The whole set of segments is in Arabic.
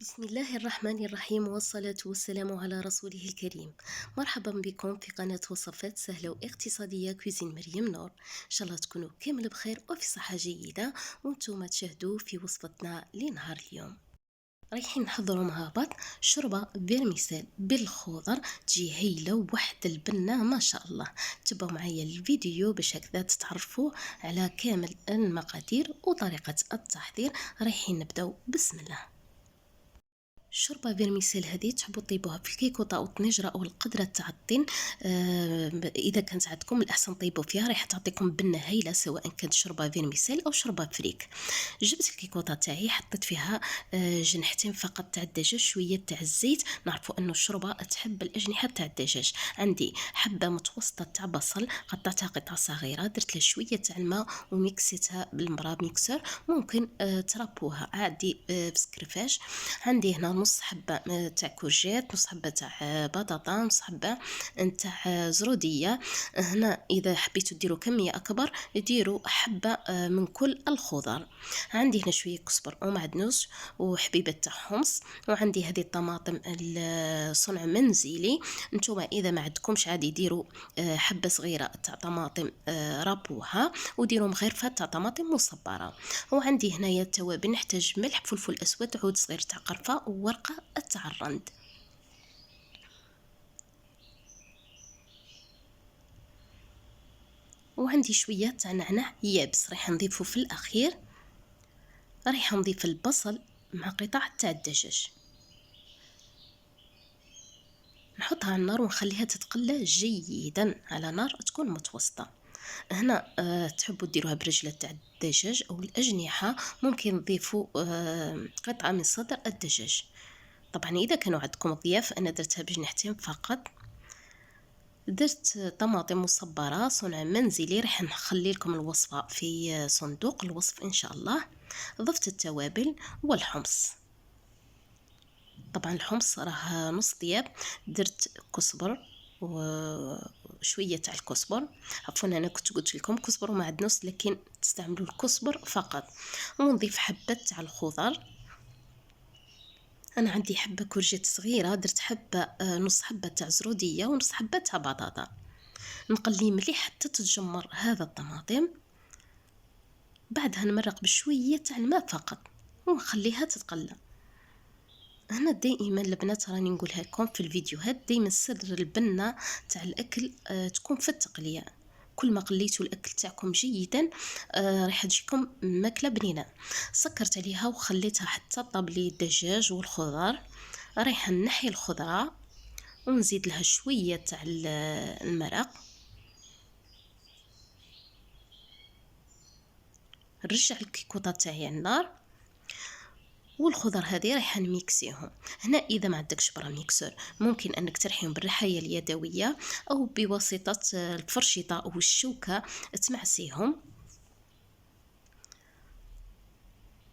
بسم الله الرحمن الرحيم والصلاة والسلام على رسوله الكريم. مرحبا بكم في قناة وصفات سهلة واقتصادية كوزين مريم نور. إن شاء الله تكونوا كامل بخير وفي صحة جيدة وانتم تشاهدوا في وصفتنا لنهار اليوم. رايحين نحضروا مع بعض شوربة فيرميسيل بالخضر، تجي هايلة وواحد البنة ما شاء الله. تبعوا معايا الفيديو باش هكذا تتعرفوا على كامل المقادير وطريقة التحضير. رايحين نبداو بسم الله. الشوربه فيرميسيل هذه تحبوا طيبوها في الكيكوطه او الطنجره او القدره تاع الطين. اذا كانت عندكم الاحسن طيبوا فيها، راح تعطيكم بنه هايله سواء كانت شوربه فيرميسيل او شوربه فريك. جبت الكيكوطه تاعي، حطيت فيها جنحتين فقط تاع الدجاج، شويه تاع الزيت. نعرفوا انه الشوربه تحب الاجنحه تاع الدجاج. عندي حبه متوسطه تاع بصل قطعتها قطع صغيره، درت لها شويه تاع الماء وميكسيتها بالمراب ميكسر. ممكن تربوها عادي بسكرفاش. عندي هنا نص حبة تاع كورجيت، نص حبة تاع بطاطا، نص حبة تاع زرودية. هنا إذا حبيتوا ديروا كمية أكبر ديروا حبة من كل الخضر. عندي هنا شوية كزبر ومعدنوس وحبيبة تاع حمص. وعندي هذه الطماطم الصنع منزلي. نتوما إذا ما عندكمش عادي ديروا حبة صغيرة تاع طماطم رابوها، وديروا مغرفة تاع طماطم مصبرة. وعندي هنايا التوابل، نحتاج ملح، فلفل أسود، عود صغير تاع قرفة وورقة تاع الرند. وعندي شوية تاع نعناع يابس راح نضيفه في الأخير. راح نضيف البصل مع قطع تاع الدجاج، نحطها على النار ونخليها تتقلى جيدا على نار تكون متوسطة. هنا تحبوا ديروها برجلة تاع الدجاج أو الأجنحة، ممكن تضيفوا قطعة من صدر الدجاج. طبعا إذا كانوا عندكم ضياف، أنا درتها بجنحتين فقط. درت طماطم مصبرة صنع منزلي، راح نخلي لكم الوصفة في صندوق الوصف إن شاء الله. ضفت التوابل والحمص. طبعا الحمص راه نص طياب. درت كزبر وشويه تاع الكزبر، عفوا انا كنت قلت لكم كزبر ومعدنوس لكن تستعملوا الكزبر فقط. ونضيف حبه تاع الخضر. انا عندي حبه كورجيت صغيره، درت حبه نص حبه تاع زروديه ونص حبه تاع بطاطا. نقلي مليح حتى تتجمر هذا الطماطم. بعدها نمرق بشويه تاع الماء فقط ونخليها تتقلى. هنا دائما البنات راني نقولها لكم في الفيديوهات، دائما سر البنه تاع الاكل تكون في التقليه. كل ما قليتوا الاكل تاعكم جيدا راح تجيكم ماكله بنينه. سكرت عليها وخليتها حتى طاب لي الدجاج والخضر. رايحه نحي الخضره ونزيد لها شويه تاع المرق. نرجع الكيكوطه تاعي على النار والخضر هذه راح نميكسيهم. هنا اذا ما عندكش برا ميكسور، ممكن انك ترحيهم بالرحايه اليدويه او بواسطه الفرشيطه او الشوكه تمعسيهم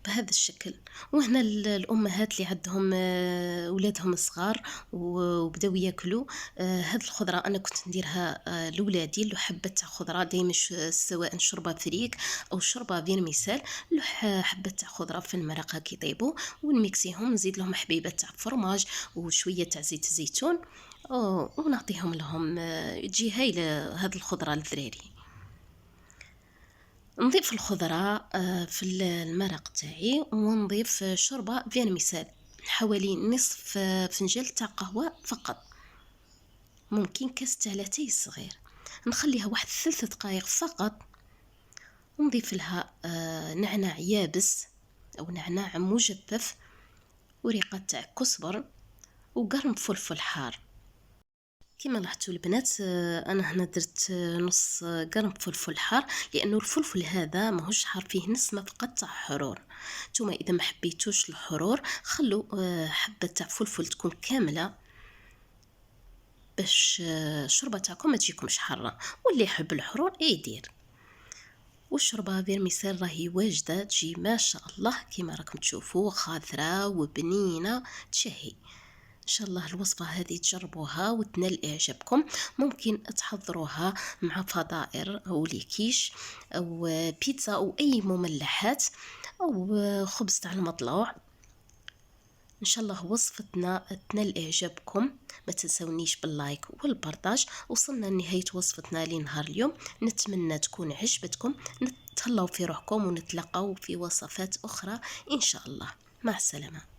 بهذا الشكل. وهنا الامهات اللي عندهم اولادهم صغار وبداو ياكلوا هاد الخضره، انا كنت نديرها لولادي. لو حبه تاع خضره دائما سواء شوربه فريك او شوربه فيرميسيل، لو حبه تاع خضره في المرقه كي يطيبوا ونميكسيهم، نزيد لهم حبيبه تاع فرماج وشويه تاع زيت الزيتون ونعطيهم لهم. تجي هايله هاد الخضره للذراري. نضيف الخضرة في المرق تاعي ونضيف شوربة فيرميسيل حوالي نصف فنجان تاع قهوة فقط، ممكن كاس تاع لاتاي صغير. نخليها واحد 3 دقائق فقط. ونضيف لها نعناع يابس او نعناع مجفف وريقة تاع كزبر وقرن فلفل حار. كما لاحظتوا البنات انا هنا درت نص قرن فلفل حار، لانه الفلفل هذا ماهوش حار، فيه نسمه فقط تاع حرور. نتوما اذا ما حبيتوش الحرور خلوا حبه تاع فلفل تكون كامله باش الشوربه تاعكم ما تجيكمش حاره. واللي يحب الحرور يدير. والشوربه فيرميسيل راهي واجده، تجي ما شاء الله كما راكم تشوفوا خاضره وبنينه تشهي. ان شاء الله الوصفه هذه تجربوها وتنال اعجابكم. ممكن تحضروها مع فطائر او ليكيش او بيتزا او اي مملحات او خبز تاع المطلوع. ان شاء الله وصفتنا تنال اعجابكم. ما تنسونيش باللايك والبرتاج. وصلنا لنهاية وصفتنا لنهار اليوم، نتمنى تكون عجبتكم. نتهلاو في روحكم ونتلاقاو في وصفات اخرى ان شاء الله. مع السلامة.